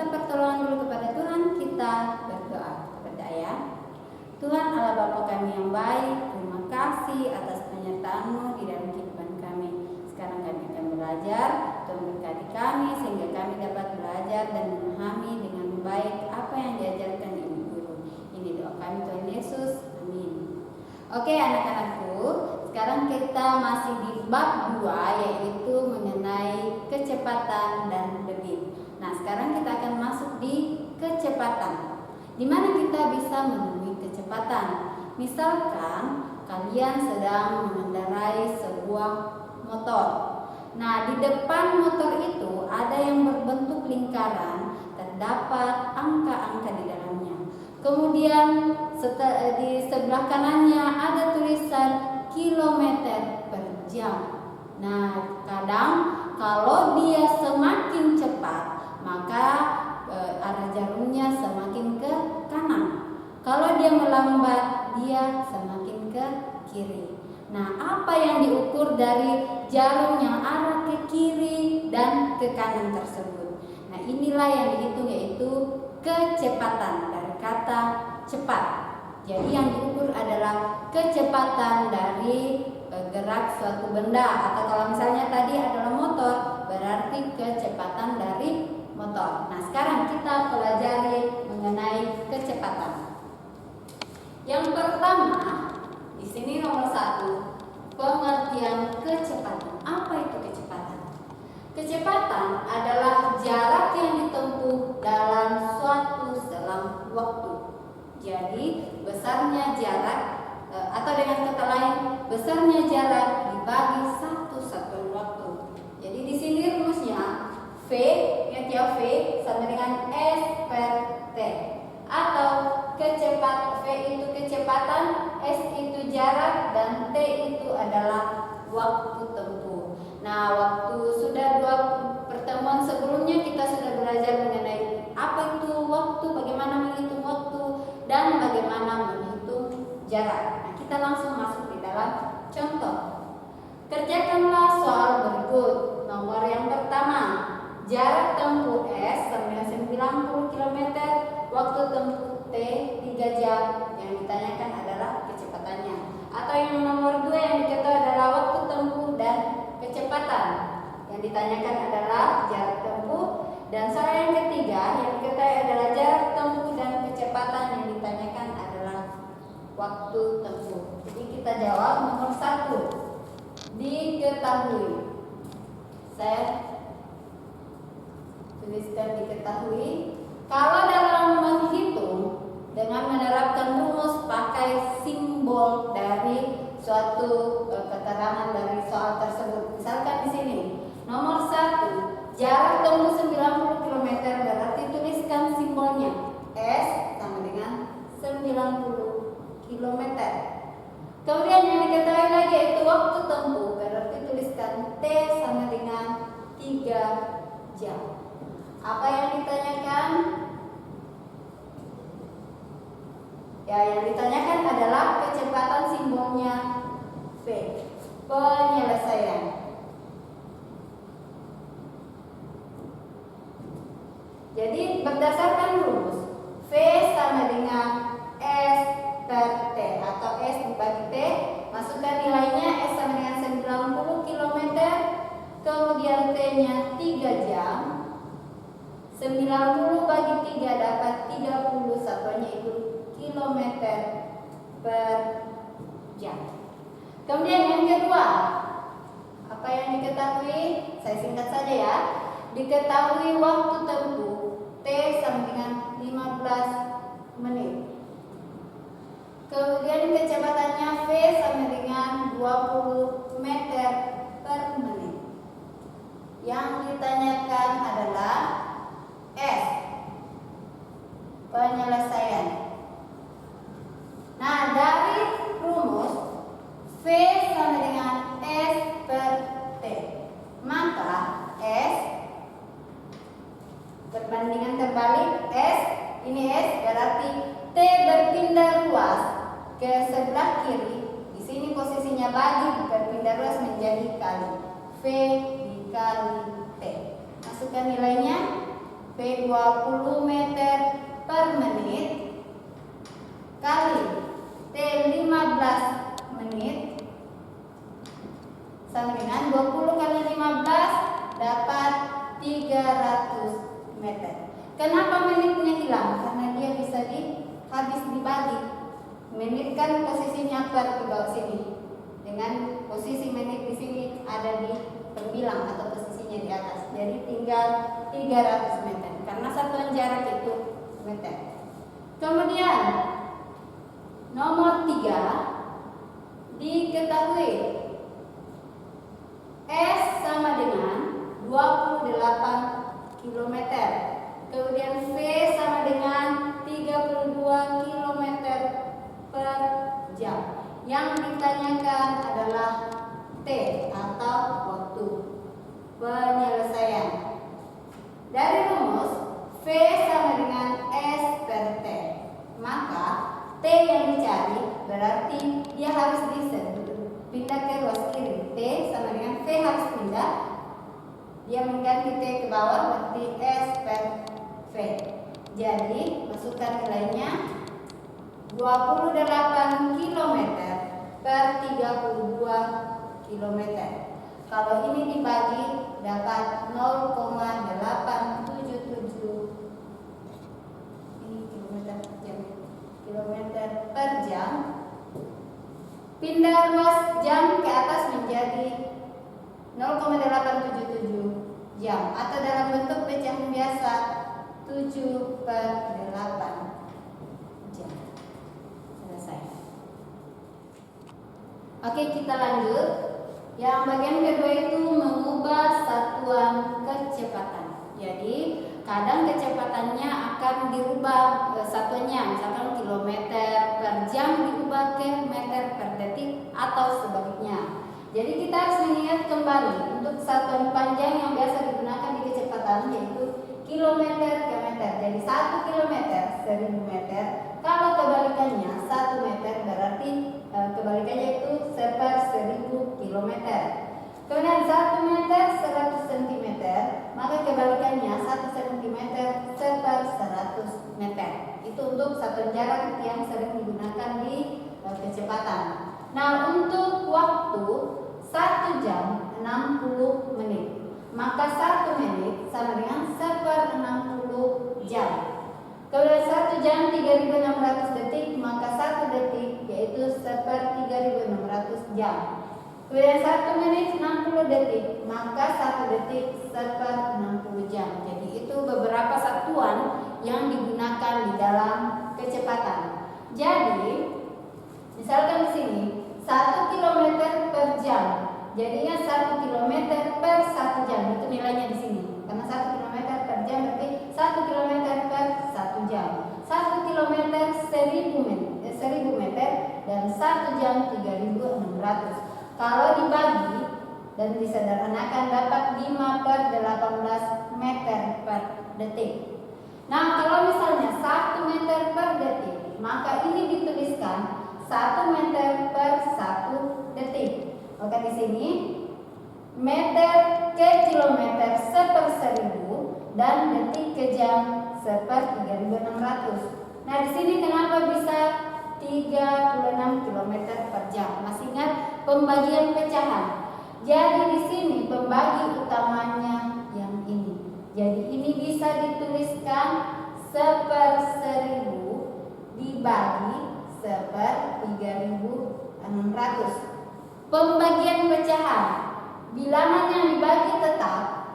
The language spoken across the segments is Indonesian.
minta pertolongan dulu kepada Tuhan, kita berdoa. Kepada ya. Tuhan Allah Bapa kami yang baik, terima kasih atas penyertaan-Mu di dalam kehidupan kami. Sekarang kami akan belajar, Tuhan berkati kami sehingga kami dapat belajar dan memahami dengan baik apa yang diajarkan Ibu Guru. Ini doa kami Tuhan Yesus, amin. Oke anak-anakku, sekarang kita masih di bab 2 yaitu mengenai kecepatan dan debit. Nah sekarang kita akan masuk di kecepatan. Di mana kita bisa menemui kecepatan. Misalkan kalian sedang mengendarai sebuah motor. Nah, di depan motor itu ada yang berbentuk lingkaran, terdapat angka-angka di dalamnya. Kemudian di sebelah kanannya ada tulisan kilometer per jam. Nah, kadang kalau dia semakin cepat, maka arah jarumnya semakin ke kanan. Kalau dia melambat, dia semakin ke kiri. Nah, apa yang diukur dari jarum yang arah ke kiri dan ke kanan tersebut? Nah, inilah yang dihitung yaitu kecepatan dari kata cepat. Jadi yang diukur adalah kecepatan dari gerak suatu benda, atau kalau misalnya tadi adalah motor, berarti kecepatan dari motor. Nah, sekarang kita pelajari mengenai kecepatan. Yang pertama, di sini nomor 1, pengertian kecepatan. Apa itu kecepatan? Kecepatan adalah jarak yang ditempuh dalam suatu selang waktu. Jadi, besarnya jarak atau dengan kata lain, besarnya jarak dibagi satu satuan waktu. Jadi di sini rumusnya V, ingat ya, V sama dengan S per T. Atau V itu kecepatan, S itu jarak, dan T itu adalah waktu tempuh. Nah, dua pertemuan sebelumnya kita sudah belajar mengenai apa itu waktu, bagaimana menghitung waktu, dan bagaimana menghitung jarak. Nah, kita langsung masuk di dalam contoh. Kerjakanlah soal berikut. Nomor yang pertama, jarak tempuh S sama dengan 90 km, waktu tempuh T 3 jam. Yang ditanyakan adalah kecepatannya. Atau yang nomor 2 yang diketahui adalah waktu tempuh dan kecepatan. Yang ditanyakan adalah jarak tempuh. Dan soal yang ketiga yang diketahui adalah jarak tempuh dan kecepatan. Yang ditanyakan adalah waktu tempuh. Jadi kita jawab nomor 1. Diketahui. Saya tuliskan diketahui. Kalau dalam menghitung dengan menerapkan rumus pakai simbol dari suatu keterangan dari soal tersebut. Misalkan di sini nomor 1, jarak tempuh 90 km, berarti tuliskan simbolnya S sama dengan 90 km. Kemudian yang diketahui lagi yaitu waktu tempuh, berarti tuliskan T sama dengan 3 jam. Apa yang ditanyakan? Ya, yang ditanyakan adalah kecepatan, simbolnya V. Penyelesaian. Jadi berdasarkan rumus V sama dengan S per T atau S dibagi T, masukkan nilainya. S sama dengan 90 km, kemudian T-nya 3 jam. 90 bagi 3 dapat 30, satuannya itu kilometer per jam. Kemudian yang kedua, apa yang diketahui? Saya singkat saja ya. Diketahui waktu tempuh T sama dengan 15 menit. Kemudian kecepatannya V sama dengan 20 meter per menit. Yang ditanyakan adalah S, penyelesaian. Nah, dari rumus V sama dengan S per T, maka S berbandingan terbalik. S, ini S berarti T berpindah ruas ke sebelah kiri. Di sini posisinya bagi, berpindah ruas menjadi kali. V dikali T. Masukkan nilainya. V V 20 meter per menit kali T 15 menit sama dengan 20 kali 15 dapat 300 meter. Kenapa menitnya hilang? Karena dia bisa habis dibagi. Menit kan posisinya ke bawah sini. Dengan posisi menit di sini ada di pembilang atau posisinya di atas. Jadi tinggal 300 meter. Karena satuan jarak itu meter. Kemudian nomor 3 diketahui S sama dengan 28 km. Kemudian V sama dengan 32 km per jam. Yang ditanyakan adalah T atau waktu penyelesaian. Dari rumus V sama dengan S per T, maka T yang dicari berarti dia harus pindah ke ruas kiri. T sama dengan V harus pindah. Dia mengganti T ke bawah berarti S per V. Jadi masukkan nilainya 28 km per 32 km. Kalau ini dibagi dapat 0,877 kilometer per jam. Pindah ruas jam ke atas menjadi 0,877 jam atau dalam bentuk pecahan biasa 7/8 jam. Selesai. Oke, kita lanjut. Yang bagian kedua itu mengubah satuan kecepatan. Jadi kadang kecepatannya akan dirubah satuannya, misalkan kilometer per jam diubah ke meter per detik atau sebaliknya. Jadi kita harus mengingat kembali untuk satuan panjang yang biasa digunakan di kecepatan yaitu kilometer ke meter. Jadi 1 kilometer 1000 meter. Kalau kebalikannya 1 meter berarti kebalikannya itu 1/1000 kilometer. Kemudian 1 meter 100 cm, maka kebalikannya 1 cm 1/100 meter. Itu untuk satuan jarak yang sering digunakan di kecepatan. Nah, untuk waktu 1 jam 60 menit. Maka 1 menit sama dengan 1/60 jam. Kemudian 1 jam 3600 detik, maka 1 detik yaitu 1/3600 jam. Kemudian 1 menit 60 detik, maka 1 detik 1/60 jam. Jadi itu beberapa satuan yang digunakan di dalam kecepatan. Jadi misalkan di sini 1 km per jam. Jadinya 1 km per 1 jam. Itu nilainya di sini. Karena 1 km per jam berarti 1 km per 1 jam. 1 km 1000 meter dan 1 jam 3600. Kalau dibagi dan disederhanakan dapat 5/18 meter per detik. Nah, kalau misalnya 1 meter per detik, maka ini dituliskan 1 meter per 1 detik. Maka di sini meter ke kilometer 1/1000 dan detik ke jam 1/3600. Nah, di sini kenapa bisa 36 km per jam? Masih ingat pembagian pecahan? Jadi di sini pembagi utamanya yang ini. Jadi ini bisa dituliskan 1/1000 dibagi 1/3600. Pembagian pecahan, bilangan yang dibagi tetap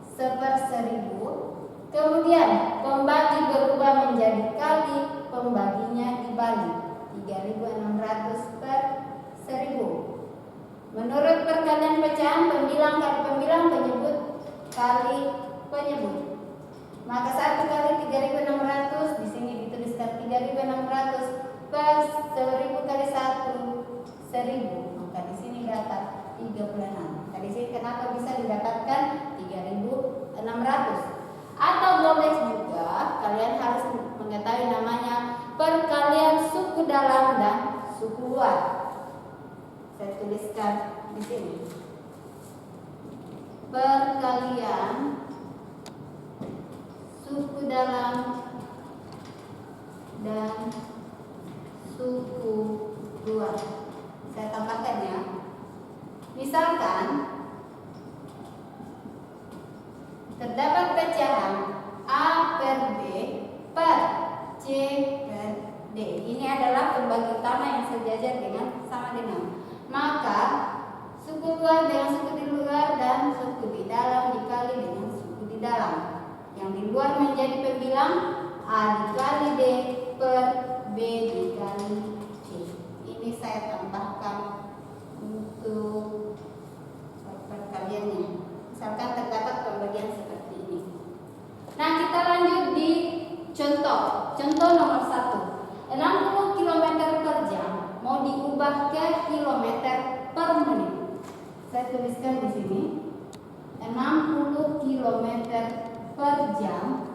1/1000. Kemudian pembagi berubah menjadi kali, pembaginya dibalik 3600 per 1000. Menurut perkalian pecahan, pembilang kali pembilang, penyebut kali penyebut. Maka 1 kali 3600 di sini dituliskan 3600 per 1000 kali 1 1000. Maka di sini dapat 36. Tadi sini kenapa bisa didapatkan 3600? Atau boleh juga kalian harus mengetahui namanya perkalian suku dalam dan suku luar. Saya tuliskan di sini. Perkalian suku suku dalam dan suku luar. Saya tambahkan ya. Misalkan terdapat pecahan A per B per C per D. Ini adalah pembagi utama yang sejajar dengan sama dengan. Maka suku luar dengan suku di luar dan suku di dalam dikali dengan suku di dalam. Yang di luar menjadi pembilang A dikali D per B dikali C. Ini saya tambahkan untuk perkaliannya. Misalkan terdapat pembagian seperti ini. Nah, kita lanjut di contoh. Contoh nomor 1. 60 km per jam mau diubah ke kilometer per menit. Saya tuliskan di sini. 60 km per jam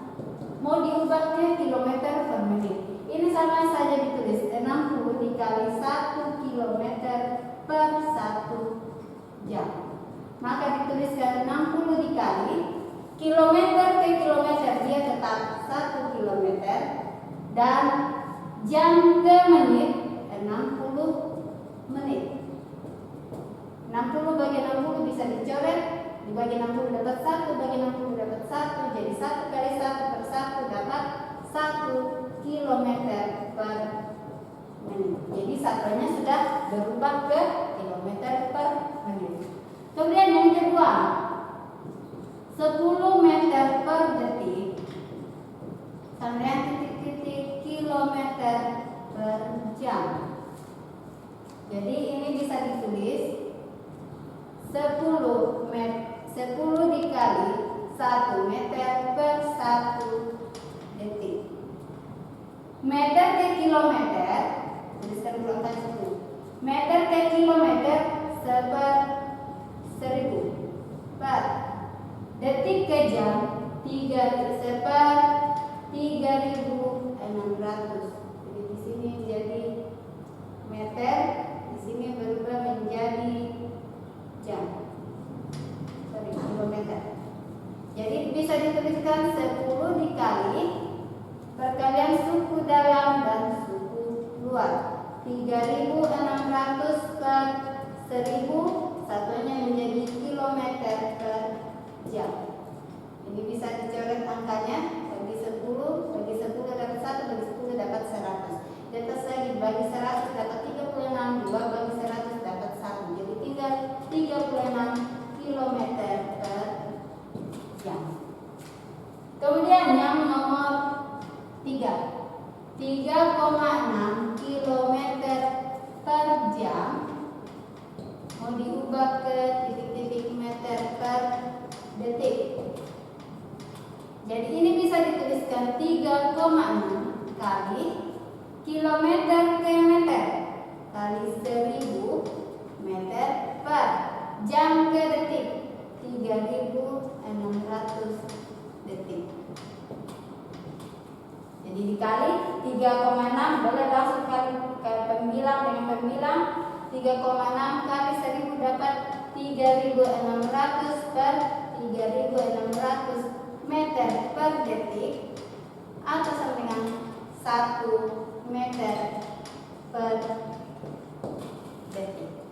mau diubah ke kilometer per menit. Ini sama saja ditulis 60 dikali 1 km per 1 jam. Maka dituliskan 60 dikali kilometer ke kilometer, dia tetap 1 kilometer, dan jam ke menit 60 menit. 60 bagi 60 bisa dicoret, dibagi 60 dapat 1, bagi 60 dapat 1, jadi 1 kali 1 per 1 dapat 1 kilometer per menit. Jadi satuannya sudah berubah ke kilometer per menit. Kemudian yang kedua, 10 meter per detik sampai titik-titik kilometer per jam. Jadi ini bisa ditulis 10 dikali 1 meter per 1 detik. Meter ke kilometer, tuliskan ulang 10. Meter ke kilometer seper 1000 per detik ke jam 3 seper 3600. Jadi di sini menjadi meter, di sini berubah menjadi jam. Kilometer. Jadi bisa dituliskan 10 dikali perkalian suku dalam dan suku luar. 3600 per 1000, satunya menjadi kilometer per jam. Ini bisa dicoret angkanya, bagi 10 dapat 1, bagi 10 dapat 100. Di atas lagi bagi 100 dapat 36, 2 bagi 100 dapat 1. Jadi tinggal 36 kilometer per jam. Kemudian yang nomor 3, 3,6 kilometer per jam mau diubah ke titik-titik meter per detik. Jadi ini bisa dituliskan 3,6 kali kilometer ke meter kali 1000 meter per jam ke detik, 3600 detik. Jadi dikali 3,6, boleh langsung kali ke pembilang dengan pembilang. 3,6 kali 1000 dapat 3600 per 3600 meter per detik, atau sama dengan 1 meter per detik.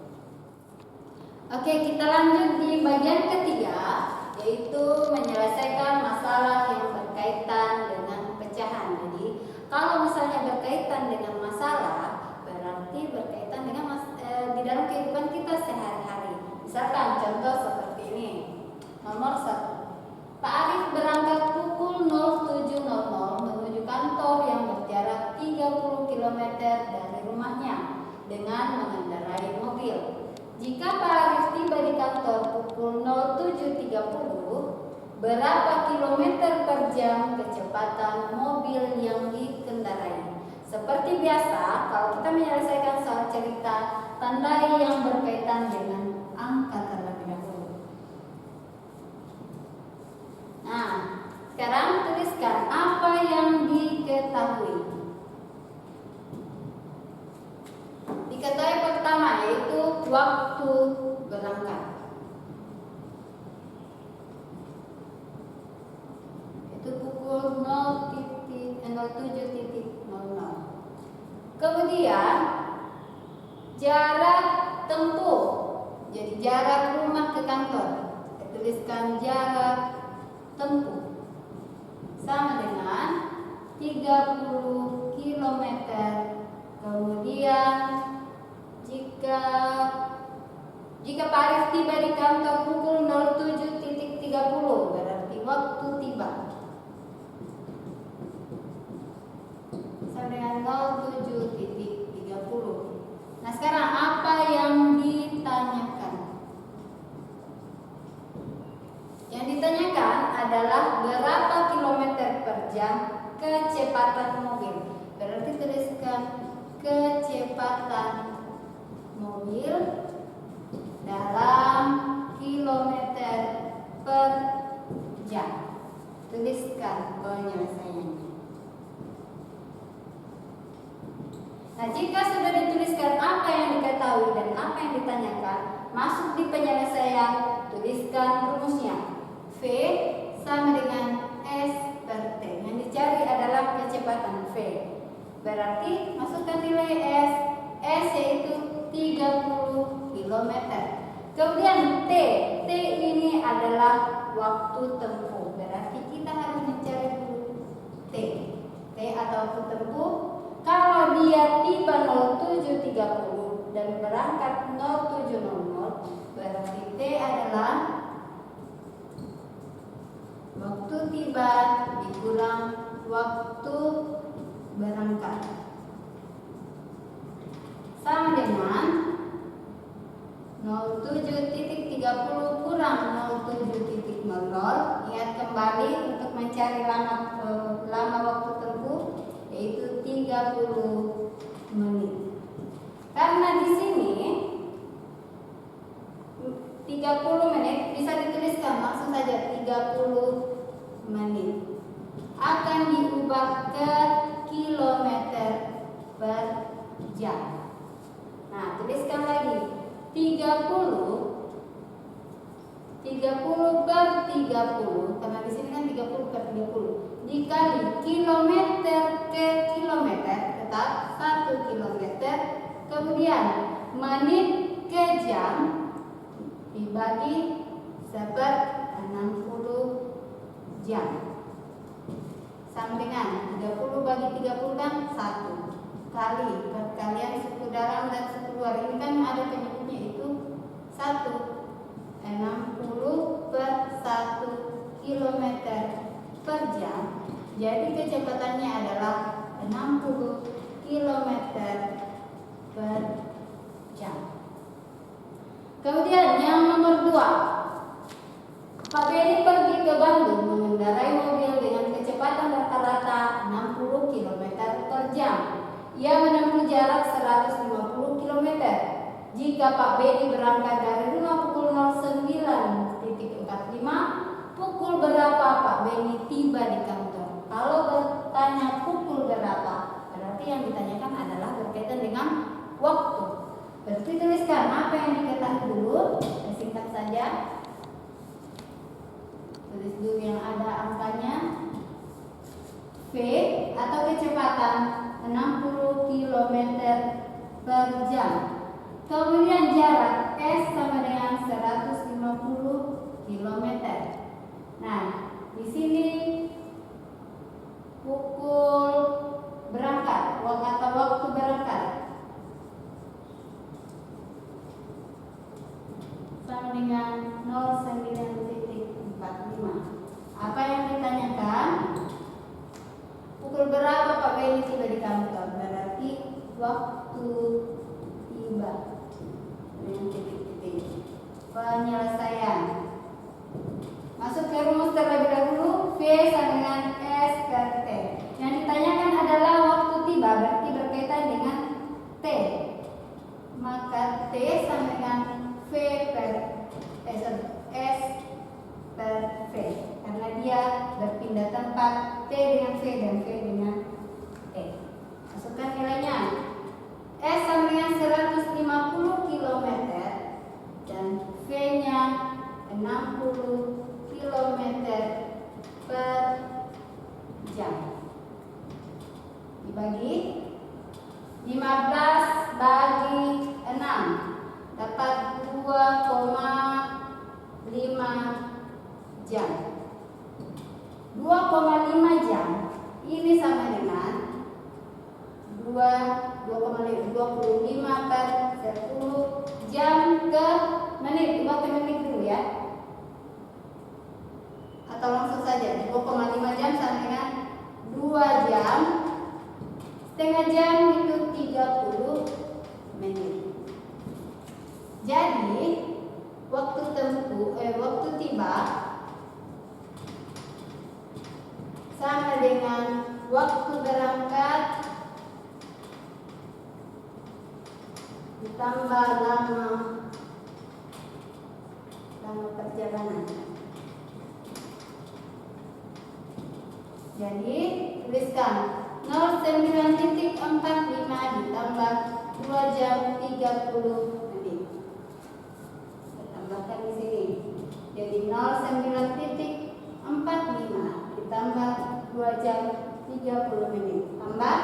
Oke, kita lanjut di bagian ketiga, yaitu menyelesaikan masalah yang berkaitan dengan pecahan. Jadi kalau misalnya berkaitan dengan masalah, berarti berkaitan dengan di dalam kehidupan kita sehari-hari. Misalkan contoh seperti ini. Nomor 1. Pak Arif berangkat pukul 07.00 menuju kantor yang berjarak 30 km dari rumahnya dengan mengendarai mobil. Jika Pak Arif tiba di kantor pukul 07.30, berapa kilometer per jam kecepatan mobil yang dikendarai? Seperti biasa, kalau kita menyelesaikan soal cerita, tandai yang berkaitan dengan angka terlebih dahulu. Nah, sekarang tuliskan apa yang diketahui. Diketahui pertama yaitu waktu berangkat. Itu pukul Kemudian jarak tempuh. Jadi jarak rumah ke kantor. Kita tuliskan jarak tempuh sama dengan 30 km. Kemudian jika Pak Arif tiba di kantor pukul 07.30 berarti waktu tiba sama dengan 07.30. Nah, sekarang apa yang ditanyakan? Yang ditanyakan adalah berapa kilometer per jam kecepatan mobil. Berarti tuliskan kecepatan mobil dalam kilometer per jam. Tuliskan penyelesaiannya. Nah, jika sudah dituliskan apa yang diketahui dan apa yang ditanyakan, masuk di penyelesaian, tuliskan rumusnya. V sama dengan S per T. Yang dicari adalah kecepatan V. Berarti masukkan nilai S. S yaitu 30 km. Kemudian T. T ini adalah waktu tempuh. Berarti kita harus mencari dulu T. T atau waktu tempuh. Kalau dia tiba 07.30 dan berangkat 07.00, berarti T adalah waktu tiba dikurang waktu berangkat. Sama dengan 07.30 kurang 07.00. Ingat kembali untuk mencari lama waktu tempuh, yaitu 30 menit. Karena di sini 30 menit bisa dituliskan langsung saja 30 menit. Akan diubah ke kilometer per jam. Nah, tuliskan lagi 30 per 30, karena di sini kan 30 per 30 dikali kilometer ke kilometer, tetap 1 kilometer. Kemudian menit ke jam dibagi 60 jam, sama dengan 30 bagi 30 kan 1 kali perkalian suku dalam dan suku luar. Ini kan ada penyebutnya itu 1. 60 per 1 km per jam. Jadi kecepatannya adalah 60 km per jam. Kemudian yang nomor 2, Pak Beni pergi ke Bandung mengendarai mobil dengan kecepatan rata-rata 60 km per jam. Ia menempuh jarak 150 km. Jika Pak Beni berangkat dari rumah pukul 09.45, pukul berapa Pak Beni tiba di kantor? Kalau bertanya pukul berapa, berarti yang ditanyakan adalah berkaitan dengan waktu. Berarti tuliskan apa yang diketahui dulu, singkat saja. Tulis dulu yang ada angkanya. V atau kecepatan 60 km per jam. Kemudian jarak S sama dengan 150 km. Nah, di sini pukul berangkat, atau waktu berangkat sama dengan 09.45. Apa yang ditanyakan? Pukul berapa Pak Beni tiba di kantor? Berarti waktu tiba. Dengan titik-titik. Penyelesaian. Masuk ke rumus terlebih dahulu. V sama dengan S per T. Yang ditanyakan adalah waktu tiba, berarti berkaitan dengan T. Maka T sama dengan V per S per V. Karena dia berpindah tempat, T dengan V dan V dengan T. Masukkan nilainya. S sama dengan 150 km dan V-nya 60 km per jam. Dibagi 15 bagi 6 dapat 2,5 jam. 2,5 jam ini sama dengan 25 per 10 jam ke menit. Buat ke menit dulu ya. Atau langsung saja 2,5 jam sama dengan 2 jam. Setengah jam itu 30 menit. Jadi waktu tiba sama dengan waktu berangkat ditambah lama perjalanan. Jadi tuliskan 09.45 ditambah 2 jam 30 menit. Kita tambahkan di sini. Jadi 09.45 ditambah 2 jam 30 menit. Tambah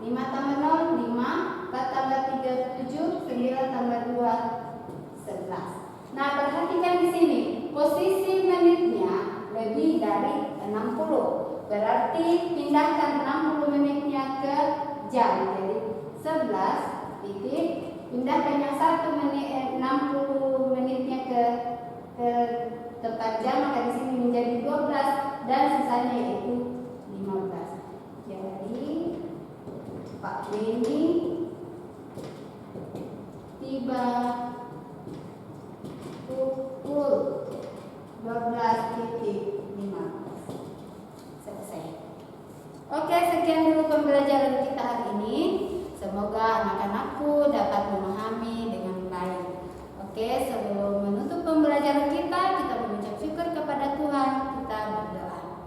5 tambah 0 5, 4 tambah 3 7, 9 tambah 2 11. Nah, perhatikan di sini posisi menitnya lebih dari 60. Berarti pindahkan 60 menitnya ke jam. Jadi 11 titik, pindahkan yang 1 menit 60 menitnya ke tempat jam, maka di sini menjadi 12 dan sisanya yaitu 15. Jadi Pak Beni tiba pukul 12.15. Selesai. Oke, sekian dulu pembelajaran kita hari ini. Semoga anak-anakku dapat memahami dengan baik. Oke, sebelum menutup pembelajaran kita mengucap syukur kepada Tuhan. Kita berdoa.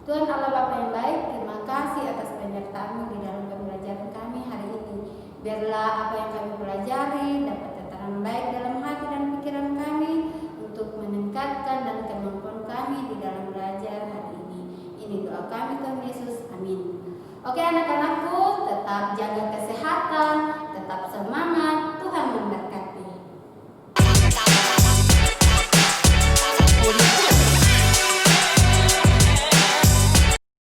Tuhan Allah Bapa yang baik, terima kasih atas penyertaan-Mu di dalam pembelajaran kami hari ini. Biarlah apa yang kami pelajari dapat tertanam baik dalam hati dan pikiran kami untuk meningkatkan dan kemampuan kami di dalam belajar hari ini. Ini doa kami Tuhan Yesus. Amin. Oke anak-anakku, tetap jaga kesehatan,